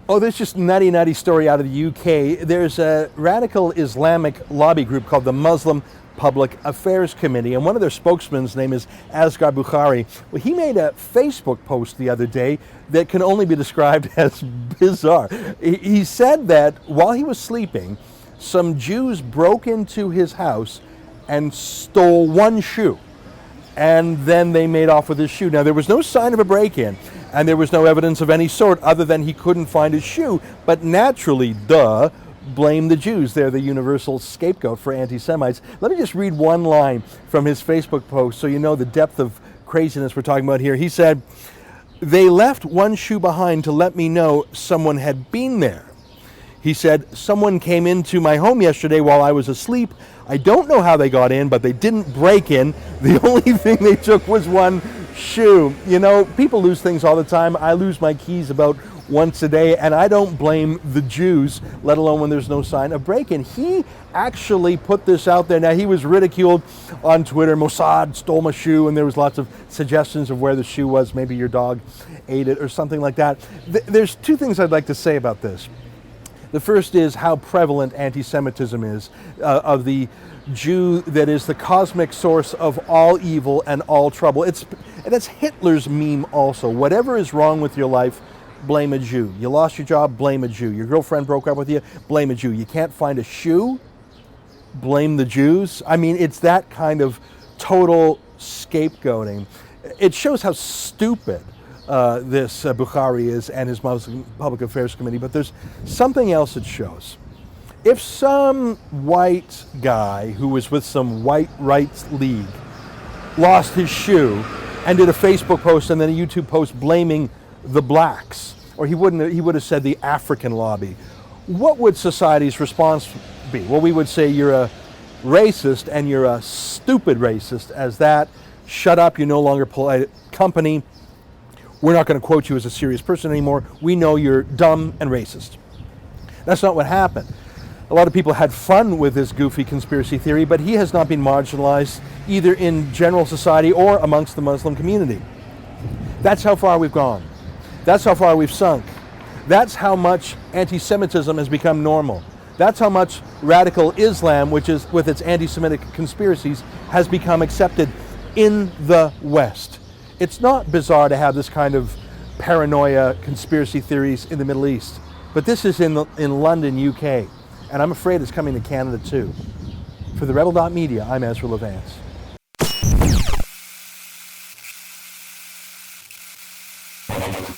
Oh, there's just nutty story out of the UK. There's a radical Islamic lobby group called the Muslim Public Affairs Committee, and one of their spokesmen's name is Asghar Bukhari. Well, he made a Facebook post the other day that can only be described as bizarre. He said that while he was sleeping, some Jews broke into his house and stole one shoe, and then they made off with his shoe. Now, there was no sign of a break-in, and there was no evidence of any sort other than he couldn't find his shoe, but naturally, blame the Jews. They're the universal scapegoat for anti-Semites. Let me just read one line from his Facebook post so you know the depth of craziness we're talking about here. He said, "They left one shoe behind to let me know someone had been there." He said, "Someone came into my home yesterday while I was asleep. I don't know how they got in, but they didn't break in. The only thing they took was one shoe." You know, people lose things all the time. I lose my keys about once a day, and I don't blame the Jews, let alone when there's no sign of break-in. He actually put this out there. Now, he was ridiculed on Twitter. Mossad stole my shoe, and there was lots of suggestions of where the shoe was. Maybe your dog ate it or something like that. There's two things I'd like to say about this. The first is how prevalent anti-Semitism is, of the Jew that is the cosmic source of all evil and all trouble. That's Hitler's meme also. Whatever is wrong with your life, blame a Jew. You lost your job, blame a Jew. Your girlfriend broke up with you, blame a Jew. You can't find a shoe, blame the Jews. I mean, it's that kind of total scapegoating. It shows how stupid this Bukhari is and his Muslim Public Affairs Committee, but there's something else it shows. If some white guy who was with some white rights league lost his shoe and did a Facebook post and then a YouTube post blaming the blacks, or he would have said the African lobby, what would society's response be? Well, we would say you're a racist and you're a stupid racist as that. Shut up, you're no longer polite company. We're not going to quote you as a serious person anymore. We know you're dumb and racist. That's not what happened. A lot of people had fun with this goofy conspiracy theory, but he has not been marginalized either in general society or amongst the Muslim community. That's how far we've gone. That's how far we've sunk. That's how much anti-Semitism has become normal. That's how much radical Islam, which is with its anti-Semitic conspiracies, has become accepted in the West. It's not bizarre to have this kind of paranoia conspiracy theories in the Middle East, but this is in London, UK, and I'm afraid it's coming to Canada too. For TheRebel.media, I'm Ezra Levant. Thank you.